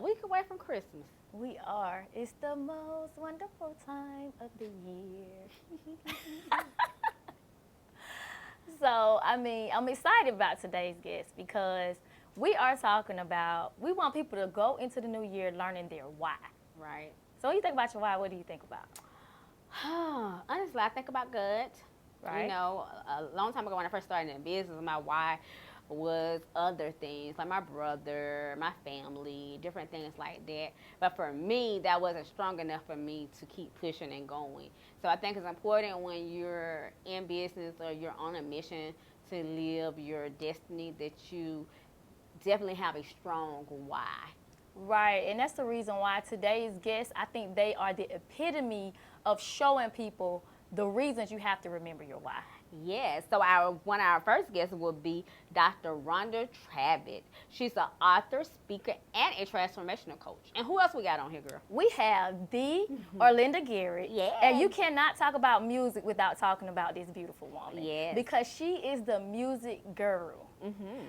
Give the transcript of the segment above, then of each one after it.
week away from Christmas. We are. It's the most wonderful time of the year. So, I mean, I'm excited about today's guest because we are talking about, we want people to go into the new year learning their why. Right. So when you think about your why, what do you think about? Honestly, I think about good. Right. You know, a long time ago when I first started in business, my why was other things like my brother, my family, different things like that. But for me, that wasn't strong enough for me to keep pushing and going. So I think it's important when you're in business or you're on a mission to live your destiny that you definitely have a strong why. Right, and that's the reason why today's guests, I think they are the epitome of showing people the reasons you have to remember your why. Yes, so one of our first guests will be Dr. Rhonda Travitt. She's an author, speaker, and a transformational coach. And who else we got on here, girl? We have the Arlinda Garrett. Yes. And you cannot talk about music without talking about this beautiful woman. Yes. Because she is the music guru.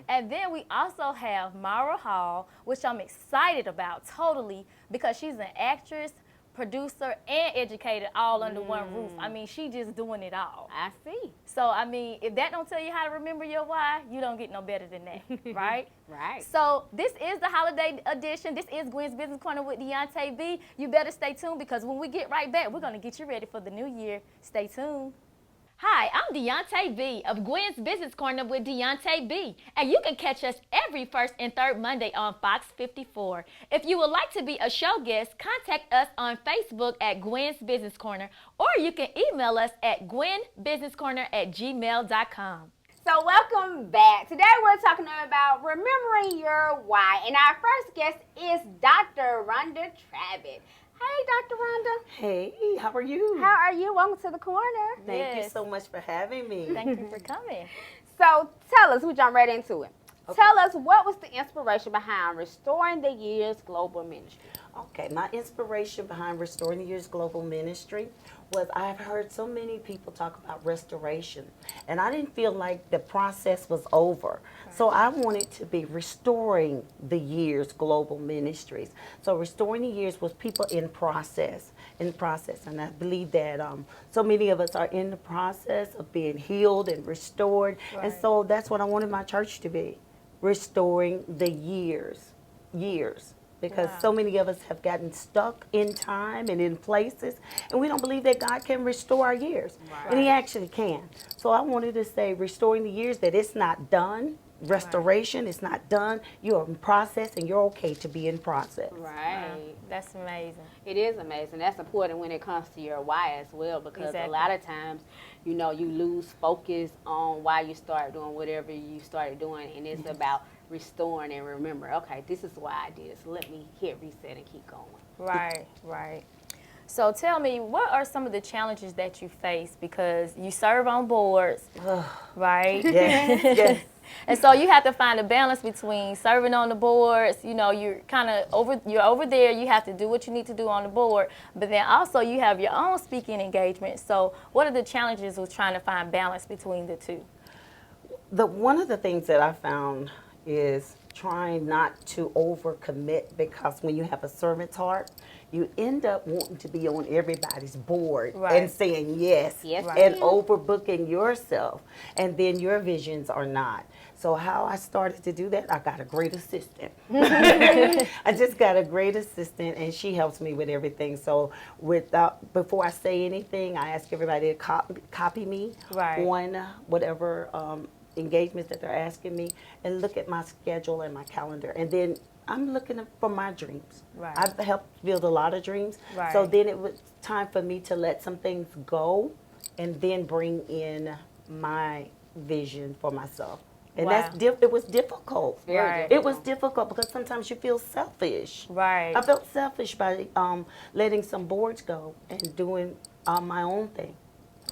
And then we also have Mara Hall, which I'm excited about totally because she's an actress, producer, and educator all under one roof. I mean, she just doing it all. I see. So, I mean, if that don't tell you how to remember your why, you don't get no better than that, right? Right. So, this is the holiday edition. This is Gwen's Business Corner with Deonta B. You better stay tuned because when we get right back, we're going to get you ready for the new year. Stay tuned. Hi, I'm Deonta B of Gwen's Business Corner with Deonta B, and you can catch us every first and third Monday on Fox 54. If you would like to be a show guest, contact us on Facebook at Gwen's Business Corner, or you can email us at gwenbusinesscorner@gmail.com. So welcome back. Today we're talking about remembering your why, and our first guest is Dr. Rhonda Travitt. Hey, Dr. Rhonda. Hey, how are you? How are you? Welcome to the corner. Thank you Yes. so much for having me. Thank you for coming. So tell us, we jump right into it. Okay. Tell us, what was the inspiration behind Restoring the Years Global Ministry? Okay, my inspiration behind Restoring the Years Global Ministry was I've heard so many people talk about restoration, and I didn't feel like the process was over. So I wanted to be Restoring the Years Global Ministries. So Restoring the Years was people in process, and I believe that so many of us are in the process of being healed and restored, and so that's what I wanted my church to be, Restoring the Years. Because so many of us have gotten stuck in time and in places, and we don't believe that God can restore our years. And He actually can. So I wanted to say, restoring the years, that it's not done. Restoration is not done. You're in process, and you're okay to be in process. Right. That's amazing. It is amazing. That's important when it comes to your why as well, because a lot of times, you know, you lose focus on why you start doing whatever you started doing, and it's about restoring and remember, okay, this is why I did, so let me hit reset and keep going. Right, right. So tell me, what are some of the challenges that you face because you serve on boards, right? Yes. And so you have to find a balance between serving on the boards, you know, you're over there, you have to do what you need to do on the board, but then also you have your own speaking engagement. So what are the challenges with trying to find balance between the two? One of the things that I found is trying not to overcommit, because when you have a servant's heart, you end up wanting to be on everybody's board and saying yes, and overbooking yourself, and then your visions are not. So how I started to do that, I got a great assistant. I just got a great assistant, and she helps me with everything. So before I say anything, I ask everybody to copy me on whatever engagements that they're asking me, and look at my schedule and my calendar, and then I'm looking for my dreams. I've helped build a lot of dreams, so then it was time for me to let some things go and then bring in my vision for myself. And it was difficult. It was difficult because sometimes you feel selfish. I felt selfish by letting some boards go and doing my own thing.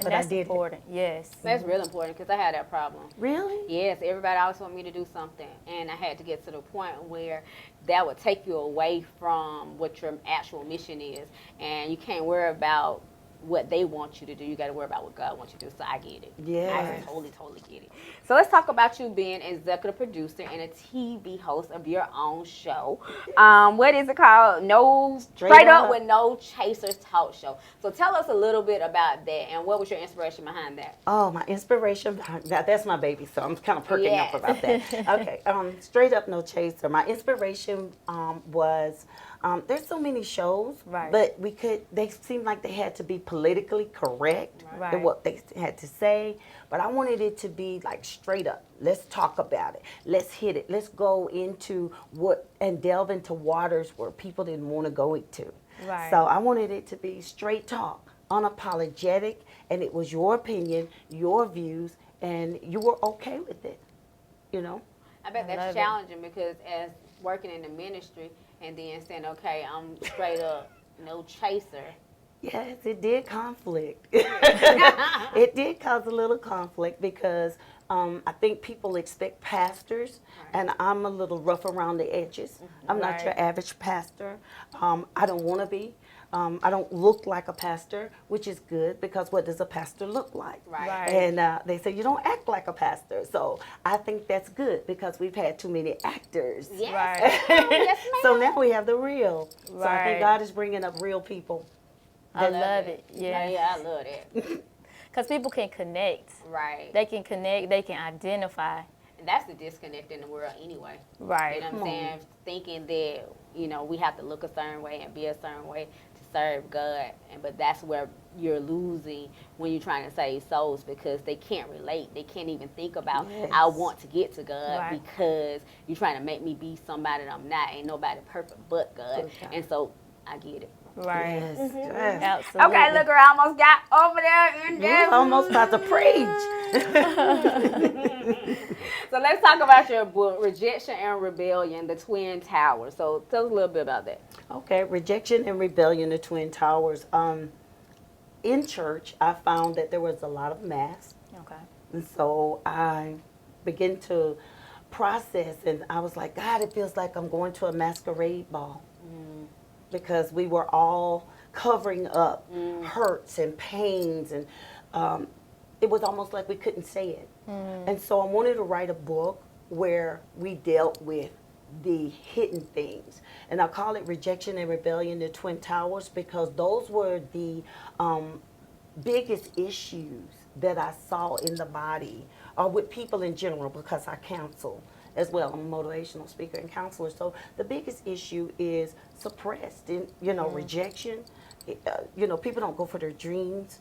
And that's important, yes. That's really important because I had that problem. Really? Yes, everybody always wanted me to do something, and I had to get to the point where that would take you away from what your actual mission is, and you can't worry about what they want you to do. You got to worry about what God wants you to do. So I get it. Yes. I totally get it. So let's talk about you being executive producer and a TV host of your own show. What is it called? Straight up with No Chasers Talk Show. So tell us a little bit about that, and what was your inspiration behind that? Oh, my inspiration behind that's my baby, so I'm kind of perking up about that. Okay, Straight Up No Chaser. My inspiration was there's so many shows, but they seemed like they had to be politically correct in what they had to say, but I wanted it to be like straight up. Let's talk about it. Let's hit it. Let's go into and delve into waters where people didn't want to go into. Right. So I wanted it to be straight talk, unapologetic, and it was your opinion, your views, and you were okay with it, you know? I bet that's challenging because as working in the ministry and then saying, okay, I'm straight up no chaser. Yes, it did conflict. It did cause a little conflict because I think people expect pastors, and I'm a little rough around the edges. I'm not your average pastor. I don't want to be. I don't look like a pastor, which is good because what does a pastor look like? Right. And they say you don't act like a pastor. So I think that's good because we've had too many actors. Yes. Right. Yes, ma'am. So now we have the real. So I Right. think God is bringing up real people. I love it. Yeah. Yeah, I love that. Because people can connect. Right. They can connect. They can identify. And that's the disconnect in the world anyway. Right. You know what I'm saying? Thinking that, we have to look a certain way and be a certain way to serve God. But that's where you're losing when you're trying to save souls because they can't relate. They can't even think about, I want to get to God because you're trying to make me be somebody that I'm not. Ain't nobody perfect but God. Okay. And so I get it. Right. Yes, yes. Absolutely. Okay, look, I almost got over there in there. You're almost about to preach. So let's talk about your book, Rejection and Rebellion, The Twin Towers. So tell us a little bit about that. Okay, Rejection and Rebellion, The Twin Towers. In church, I found that there was a lot of mass. Okay. And so I began to process, and I was like, God, it feels like I'm going to a masquerade ball. Because we were all covering up hurts and pains, and it was almost like we couldn't say it. And so I wanted to write a book where we dealt with the hidden things. And I call it Rejection and Rebellion, The Twin Towers, because those were the biggest issues that I saw in the body, or with people in general, because I counsel as well. I'm a motivational speaker and counselor. So the biggest issue is suppressed, rejection. People don't go for their dreams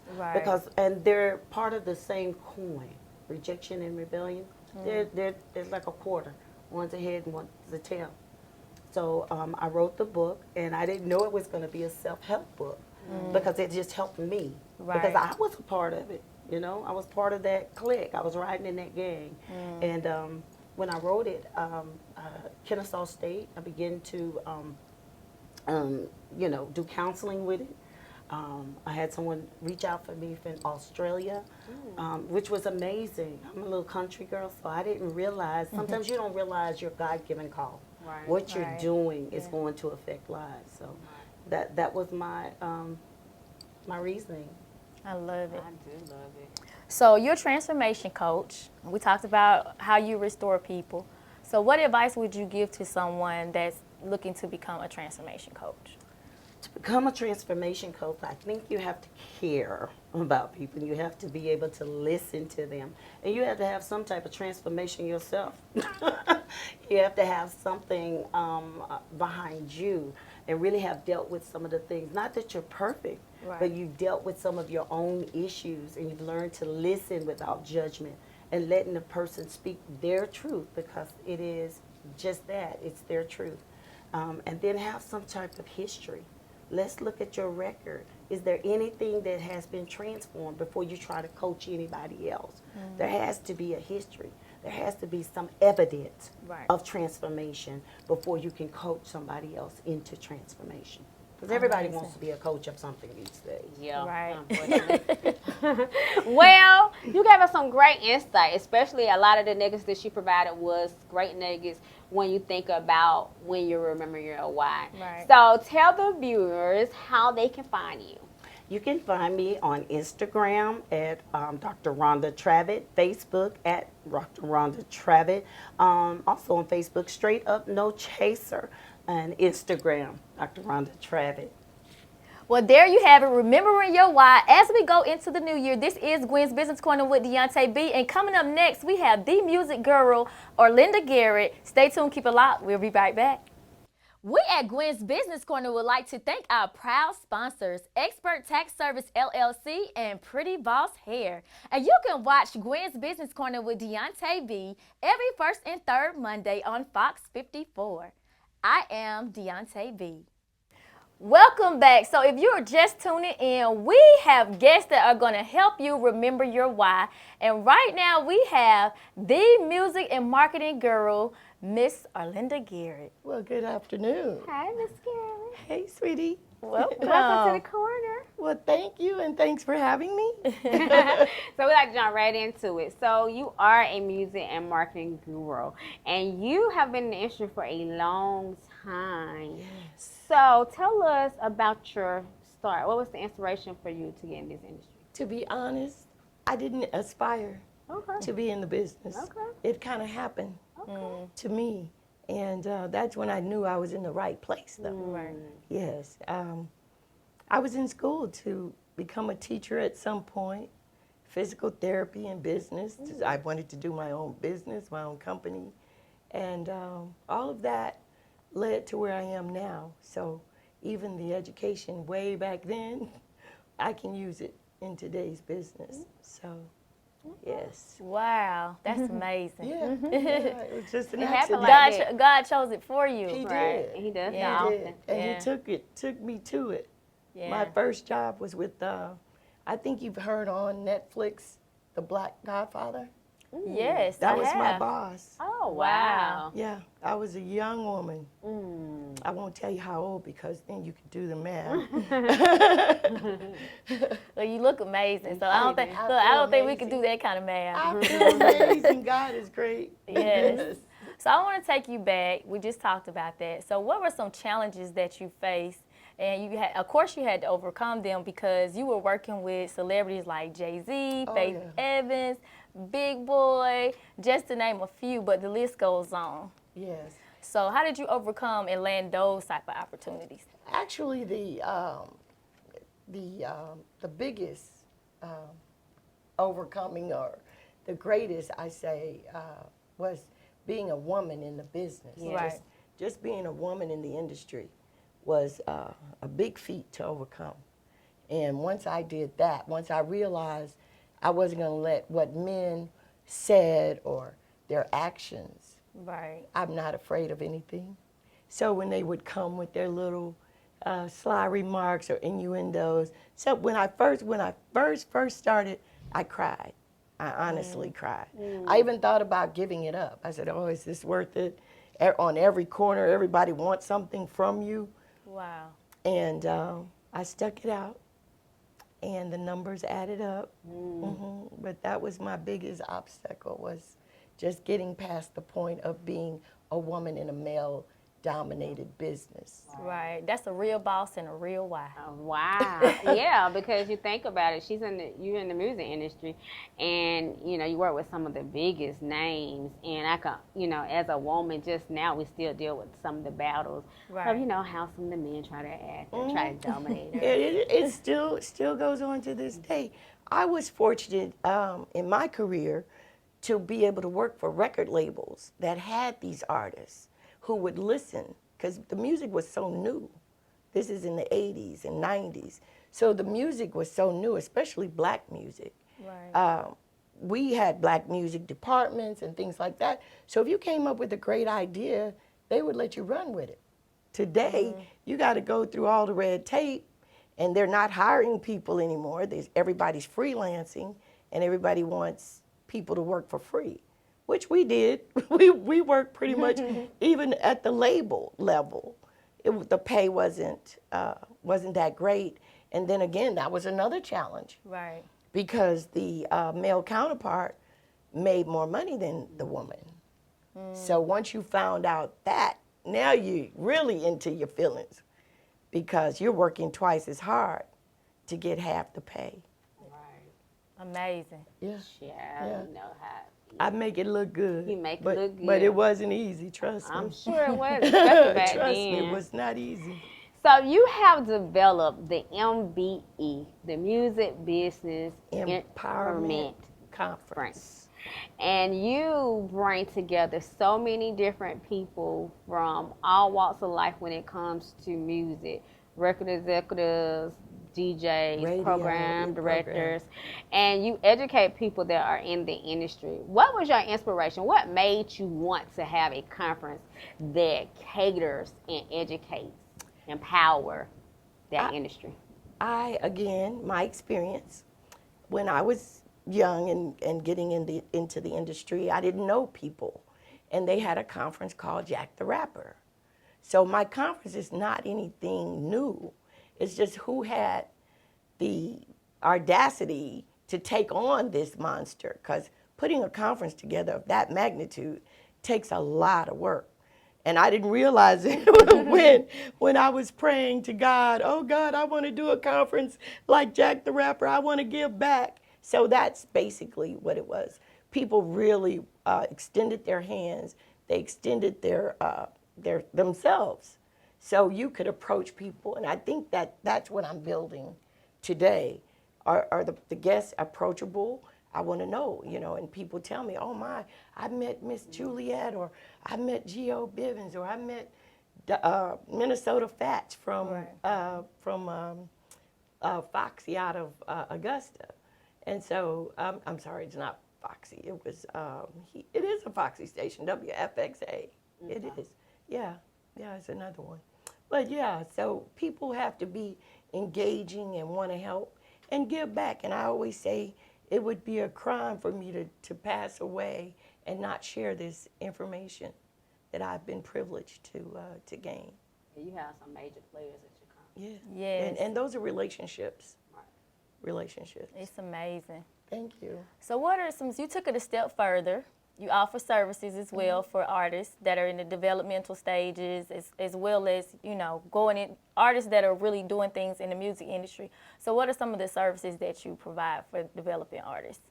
and they're part of the same coin. Rejection and rebellion. They're like a quarter. One's a head and one's a tail. So I wrote the book, and I didn't know it was going to be a self-help book because it just helped me because I was a part of it. I was part of that clique. I was riding in that gang, and when I wrote it, Kennesaw State, I began to, do counseling with it. I had someone reach out for me from Australia, which was amazing. I'm a little country girl, so I didn't realize. Sometimes you don't realize your God-given call. Right. What you're doing is going to affect lives. So that was my my reasoning. I love it. I do love it. So you're a transformation coach. We talked about how you restore people. So what advice would you give to someone that's looking to become a transformation coach? To become a transformation coach, I think you have to care about people. You have to be able to listen to them. And you have to have some type of transformation yourself. You have to have something behind you and really have dealt with some of the things. Not that you're perfect, but you've dealt with some of your own issues, and you've learned to listen without judgment and letting the person speak their truth, because it is just that. It's their truth. And then have some type of history. Let's look at your record. Is there anything that has been transformed before you try to coach anybody else? There has to be a history. There has to be some evidence of transformation before you can coach somebody else into transformation. Because everybody wants to be a coach of something these days. Yeah. Right. Well, you gave us some great insight, especially a lot of the nuggets that you provided was great nuggets when you think about when you remember your why. Right. So tell the viewers how they can find you. You can find me on Instagram at Dr. Rhonda Travitt, Facebook at Dr. Rhonda Travitt, also on Facebook, Straight Up No Chaser, and Instagram, Dr. Rhonda Travitt. Well, there you have it, remembering your why. As we go into the new year, this is Gwen's Business Corner with Deonta B. And coming up next, we have the music girl, Arlinda Garrett. Stay tuned, keep it locked. We'll be right back. We at Gwen's Business Corner would like to thank our proud sponsors, Expert Tax Service LLC and Pretty Boss Hair. And you can watch Gwen's Business Corner with Deonta B every first and third Monday on Fox 54. I am Deonta B. Welcome back. So if you're just tuning in, we have guests that are going to help you remember your why. And right now we have the music and marketing guru, Miss Arlinda Garrett. Well, good afternoon. Hi, Miss Garrett. Hey, sweetie. Welcome. Welcome to the corner. Well, thank you, and thanks for having me. So we like to jump right into it. So you are a music and marketing guru, and you have been in the industry for a long time. Yes. So tell us about your start. What was the inspiration for you to get in this industry? To be honest, I didn't aspire Okay. to be in the business. Okay. It kind of happened to me, and that's when I knew I was in the right place, though. Right. Yes. I was in school to become a teacher at some point, physical therapy and business. I wanted to do my own business, my own company, and all of that led to where I am now. So even the education way back then, I can use it in today's business. So, yes. Wow, that's amazing. Yeah, it was just an It happened accident. like God chose it for you. He Right. did. And he does Yeah. that He often. did. And Yeah. he took me to it. Yeah. My first job was with, I think you've heard on Netflix, The Black Godfather. Yes, That I was my have. boss. Oh, Wow. wow. Yeah, I was a young woman. Mm. I won't tell you how old because then you can do the math. Well, you look amazing. So I don't think, I look, I feel don't think we can amazing. do that kind of math. I feel amazing. God is great. Yes. So I want to take you back. We just talked about that. So what were some challenges that you faced? And you had, of course, you had to overcome them because you were working with celebrities like Jay-Z, Oh, Faith yeah. Evans, Big Boy, just to name a few, but the list goes on. Yes. So how did you overcome and land those type of opportunities? Actually, the biggest overcoming, or the greatest, I say, was being a woman in the business. Right. Just being a woman in the industry was a big feat to overcome. And once I did that, once I realized I wasn't going to let what men said or their actions, Right. I'm not afraid of anything. So when they would come with their little sly remarks or innuendos, so when I first started, I cried. I honestly cried. I even thought about giving it up. I said, "Oh, is this worth it?" On every corner, everybody wants something from you, Wow. and I stuck it out, and the numbers added up. But that was my biggest obstacle, was just getting past the point of being a woman in a male-dominated business. Right. That's a real boss and a real wife. Oh, wow. Yeah, because you think about it, you're in the music industry, and you work with some of the biggest names, and I can, as a woman, just now we still deal with some of the battles Right. of how some of the men try to act and try to dominate her. It still goes on to this day. I was fortunate in my career to be able to work for record labels that had these artists who would listen, because the music was so new. This is in the 80s and 90s. So the music was so new, especially black music. Right. We had black music departments and things like that. So if you came up with a great idea, they would let you run with it. Today, you got to go through all the red tape, and they're not hiring people anymore. Everybody's freelancing, and everybody wants people to work for free, which we did. We worked pretty much even at the label level. The pay wasn't that great. And then again, that was another challenge, Right. because the male counterpart made more money than the woman. So once you found out that, now you're really into your feelings, because you're working twice as hard to get half the pay. Right. Amazing. Yeah. Yeah, Yeah. you know how. I make it look good. You make it but, look But good. it wasn't easy, trust me. I'm sure it was, especially back Trust then. me, it was not easy. So you have developed the MBE, the Music Business Empowerment Conference. And you bring together so many different people from all walks of life when it comes to music, record executives, DJs, Radio, program directors, and you educate people that are in the industry. What was your inspiration? What made you want to have a conference that caters and educates, empower that industry? Again, my experience, when I was young and getting into the industry, I didn't know people. And they had a conference called Jack the Rapper. So my conference is not anything new. It's just who had the audacity to take on this monster. Because putting a conference together of that magnitude takes a lot of work. And I didn't realize it when I was praying to God, oh God, I want to do a conference like Jack the Rapper. I want to give back. So that's basically what it was. People really extended their hands. They extended their themselves. So you could approach people. And I think that's what I'm building today. Are the guests approachable? I want to know, and people tell me, oh my, I met Miss Juliet, or I met Geo Bivens, or I met Minnesota Fats from Foxy out of Augusta. And so, I'm sorry, it's not Foxy. It was, it is a Foxy station, WFXA. It is. Yeah, it's another one. But yeah, so people have to be engaging and want to help and give back. And I always say, it would be a crime for me to pass away and not share this information that I've been privileged to gain. You have some major players at your conference. Yeah. Yes. And those are relationships. Right. Relationships. It's amazing. Thank you. So what are you took it a step further. You offer services as well for artists that are in the developmental stages, as well as, going in, artists that are really doing things in the music industry. So what are some of the services that you provide for developing artists?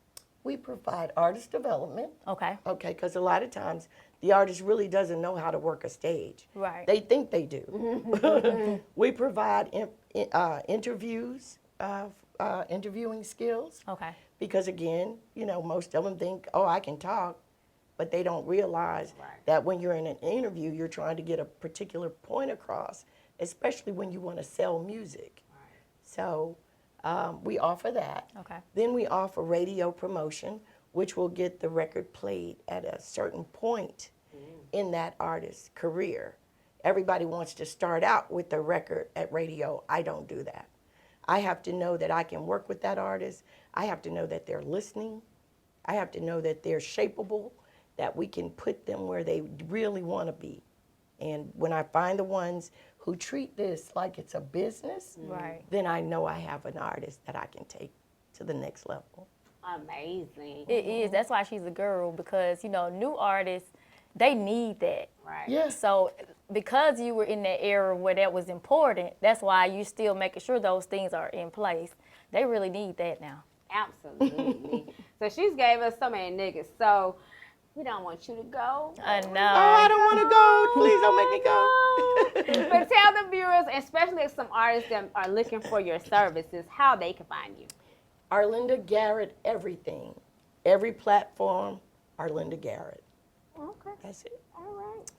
We provide artist development. Okay. Okay, because a lot of times the artist really doesn't know how to work a stage. Right. They think they do. We provide interviews, interviewing skills. Okay. Because again, most of them think, oh, I can talk, but they don't realize that when you're in an interview, you're trying to get a particular point across, especially when you want to sell music. Right. So we offer that. Okay. Then we offer radio promotion, which will get the record played at a certain point in that artist's career. Everybody wants to start out with the record at radio. I don't do that. I have to know that I can work with that artist. I have to know that they're listening. I have to know that they're shapeable, that we can put them where they really want to be. And when I find the ones who treat this like it's a business, Right. then I know I have an artist that I can take to the next level. Amazing. It is. That's why she's a girl, because, new artists, they need that. Right. Yeah. So because you were in that era where that was important, that's why you still making sure those things are in place. They really need that now. Absolutely. So she's gave us so many nuggets. So we don't want you to go. I know. Oh, I don't want to go. Please don't make me go. But tell the viewers, especially if some artists that are looking for your services, how they can find you. Arlinda Garrett, everything. Every platform, Arlinda Garrett. Okay. That's it. All right.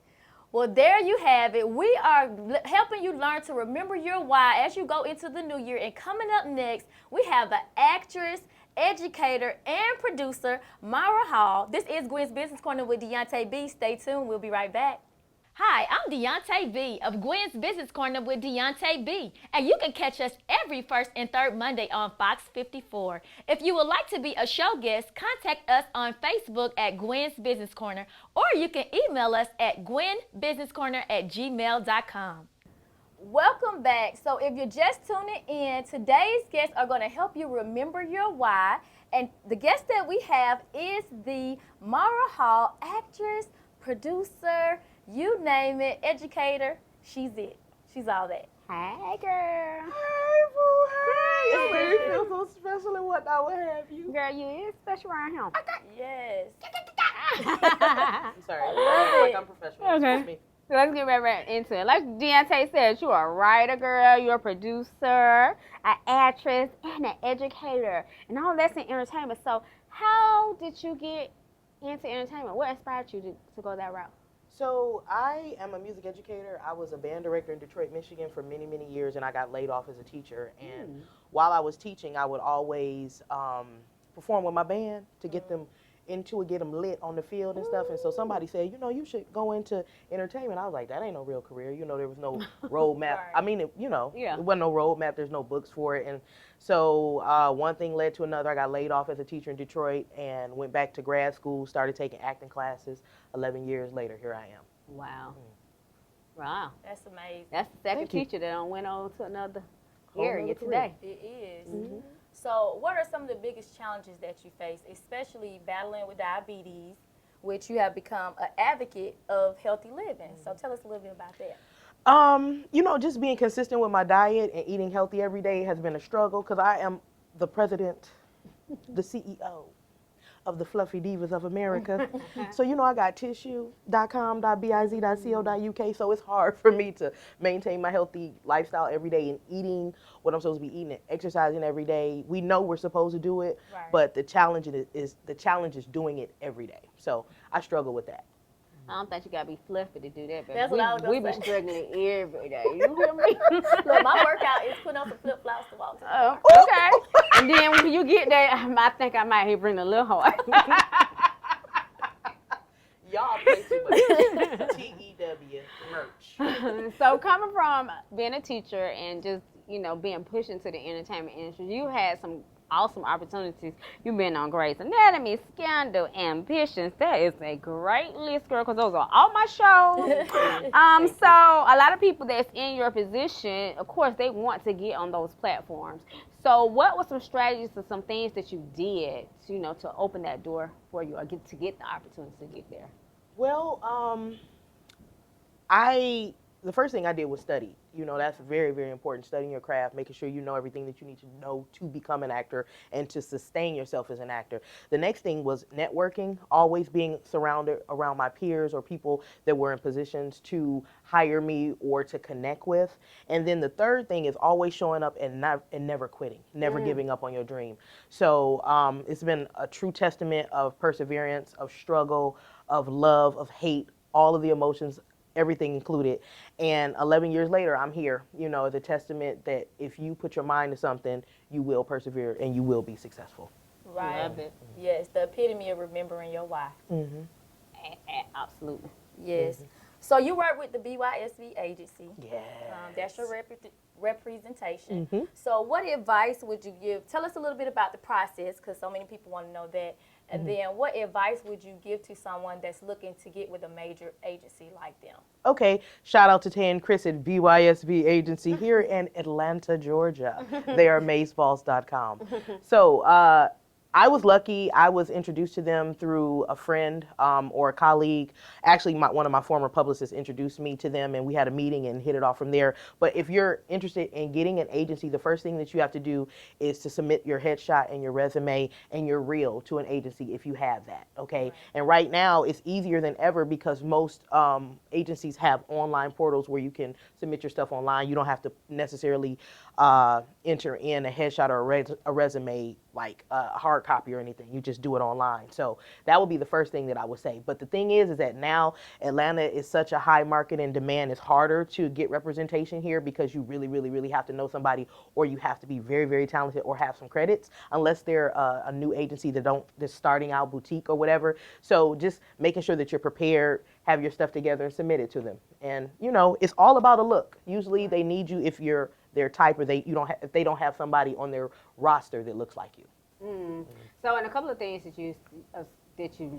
Well, there you have it. We are helping you learn to remember your why as you go into the new year. And coming up next, we have the actress, educator, and producer, Myra Hall. This is Gwen's Business Corner with Deonta B. Stay tuned. We'll be right back. Hi, I'm Deonta B of Gwen's Business Corner with Deonta B, and you can catch us every first and third Monday on Fox 54. If you would like to be a show guest, contact us on Facebook at Gwen's Business Corner, or you can email us at gwenbusinesscorner@gmail.com. Welcome back. So if you're just tuning in, today's guests are going to help you remember your why, and the guest that we have is the Myra Hall, actress, producer, you name it, educator. She's it. She's all that. Hey, girl. Hey, boo, hey. You made me feel so special and whatnot. What have you? Girl, you is special around him. Yes. I'm sorry. Like I'm professional. Okay. Excuse me. So let's get right into it. Like Deonta said, you're a writer, girl. You're a producer, an actress, and an educator. And all that's in entertainment. So how did you get into entertainment? What inspired you to go that route? So I am a music educator. I was a band director in Detroit, Michigan for many, many years, and I got laid off as a teacher. And while I was teaching, I would always perform with my band to get them into it, get them lit on the field and stuff. And so somebody said, you know, you should go into entertainment. I was like, that ain't no real career. You know, there was no roadmap. Right. I mean, you know, there wasn't no roadmap. There's no books for it. And so one thing led to another. I got laid off as a teacher in Detroit and went back to grad school, started taking acting classes. 11 years later, here I am. Wow. Wow. That's amazing. That's the second Thank you. teacher that went on to another Whole area nother career. today. It is. So what are some of the biggest challenges that you face, especially battling with diabetes, which you have become an advocate of healthy living? So tell us a little bit about that. You know, just being consistent with my diet and eating healthy every day has been a struggle because I am the president, the CEO of the Fluffy Divas of America. So, you know, I got tissue.com.biz.co.uk, so it's hard for me to maintain my healthy lifestyle every day and eating what I'm supposed to be eating and exercising every day. We know we're supposed to do it, but the challenge is doing it every day. So I struggle with that. I don't think you gotta be fluffy to do that, but That's what I was gonna we be say. struggling every day. You hear me? Look, my workout is putting on some flip flops to walk to. Oh, okay. And then when you get there, I think I might bring a little heart. Y'all play too much. TEW merch. So coming from being a teacher and just, you know, being pushed into the entertainment industry, you had some awesome opportunities. You've been on Grey's Anatomy, Scandal, Ambitions. That is a great list, girl, because those are all my shows. So a lot of people that's in your position, of course, they want to get on those platforms. So what were some strategies or some things that you did, you know, to open that door for you or get the opportunity to get there? Well, the first thing I did was study. You know, that's very, very important, studying your craft, making sure you know everything that you need to know to become an actor and to sustain yourself as an actor. The next thing was networking, always being surrounded around my peers or people that were in positions to hire me or to connect with. And then the third thing is always showing up and never quitting, never giving up on your dream. So it's been a true testament of perseverance, of struggle, of love, of hate, all of the emotions, everything included. And 11 years later, I'm here, you know, as a testament that if you put your mind to something, you will persevere and you will be successful. Right. Love it. Yes, the epitome of remembering your why. Absolutely. Yes. So you work with the BYSB agency. Yes. That's your representation. So what advice would you give? Tell us a little bit about the process, because so many people want to know that. And then what advice would you give to someone that's looking to get with a major agency like them? Okay, shout out to Tay and Chris at BYSB Agency here in Atlanta, Georgia. They are mazeballs.com. So I was lucky. I was introduced to them through a friend or a colleague. Actually, one of my former publicists introduced me to them, and we had a meeting and hit it off from there. But if you're interested in getting an agency, the first thing that you have to do is to submit your headshot and your resume and your reel to an agency if you have that, okay? Right. And right now, it's easier than ever because most agencies have online portals where you can submit your stuff online. You don't have to necessarily enter in a headshot or a resume like a hard copy or anything. You just do it online. So that would be the first thing that I would say. But the thing is that now Atlanta is such a high market and demand. It's harder to get representation here because you really, really, really have to know somebody, or you have to be very, very talented or have some credits, unless they're a new agency that's starting out, boutique or whatever. So just making sure that you're prepared, have your stuff together and submit it to them. And you know, it's all about a look. Usually they need you if you're their type, or if they don't have somebody on their roster that looks like you. So, and a couple of things that you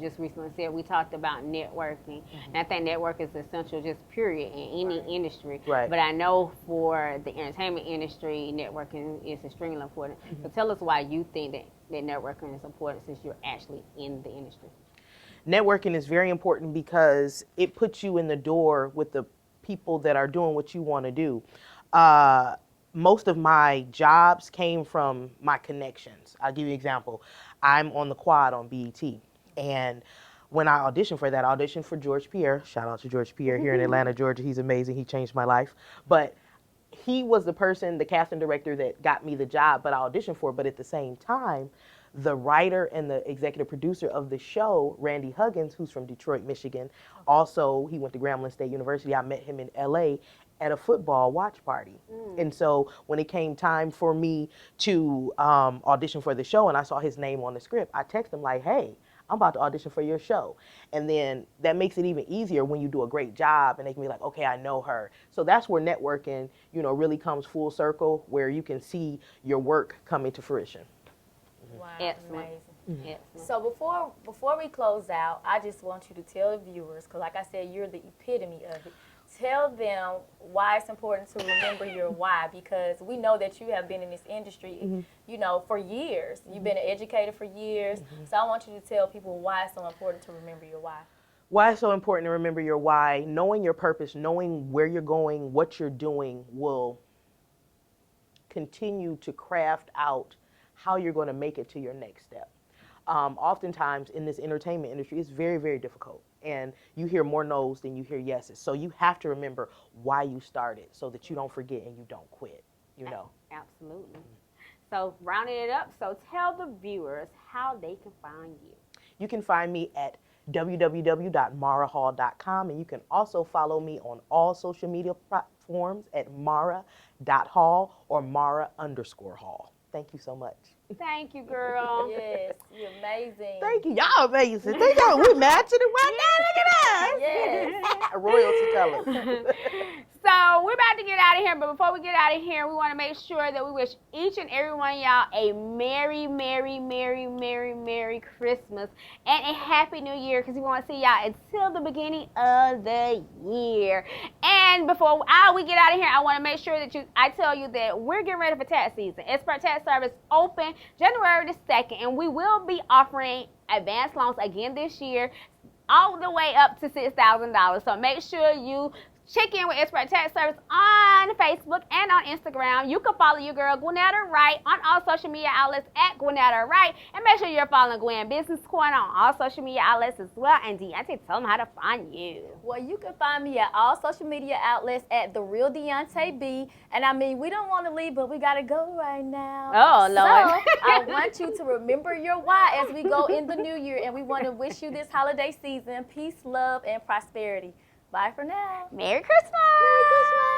just recently said, we talked about networking, and I think network is essential, just period, in any industry. Right. But I know for the entertainment industry, networking is extremely important. So, tell us why you think that networking is important since you're actually in the industry. Networking is very important because it puts you in the door with the people that are doing what you want to do. most of my jobs came from my connections. I'll give you an example. I'm on the quad on BET, and when I auditioned for that, I auditioned for George Pierre. Shout out to George Pierre here in Atlanta, Georgia. He's amazing. He changed my life. But he was the person, the casting director that got me the job, but I auditioned for. But at the same time, the writer and the executive producer of the show, Randy Huggins, who's from Detroit, Michigan, also, he went to Grambling State University. I met him in LA at a football watch party. And so when it came time for me to audition for the show and I saw his name on the script, I texted him like, hey, I'm about to audition for your show. And then that makes it even easier when you do a great job and they can be like, okay, I know her. So that's where networking, you know, really comes full circle, where you can see your work coming to fruition. Wow, Excellent. amazing. Excellent. So before we close out, I just want you to tell the viewers, because like I said, you're the epitome of it. Tell them why it's important to remember your why, because we know that you have been in this industry, you know, for years. You've been an educator for years. So I want you to tell people why it's so important to remember your why. Why it's so important to remember your why. Knowing your purpose, knowing where you're going, what you're doing will continue to craft out how you're going to make it to your next step. Oftentimes in this entertainment industry, it's very, very difficult. And you hear more no's than you hear yeses. So you have to remember why you started so that you don't forget and you don't quit, you know. Absolutely. So rounding it up, so tell the viewers how they can find you. You can find me at www.marahall.com, and you can also follow me on all social media platforms at mara.hall or mara_hall. Thank you so much. Thank you, girl. Yes, you're amazing. Thank you. Y'all amazing. Thank y'all. We matching it right now. Look at us. Yes. Royalty colors. So we're about to get out of here, but before we get out of here, we want to make sure that we wish each and every one of y'all a Merry, Merry, Merry, Merry, Merry Christmas and a Happy New Year, because we want to see y'all until the beginning of the year. And before we get out of here, I want to make sure that I tell you that we're getting ready for tax season. Expert Tax Service open January the 2nd, and we will be offering advanced loans again this year, all the way up to $6,000. So make sure you check in with Expert Tax Service on Facebook and on Instagram. You can follow your girl Gwennetta Wright on all social media outlets at Gwennetta Wright, and make sure you're following Gwen Business Corner on all social media outlets as well. And Deonta, tell them how to find you. Well, you can find me at all social media outlets at The Real Deonta B. And I mean, we don't want to leave, but we got to go right now. Oh, Lord. So I want you to remember your why as we go in the new year. And we want to wish you this holiday season peace, love, and prosperity. Bye for now. Merry Christmas. Merry Christmas.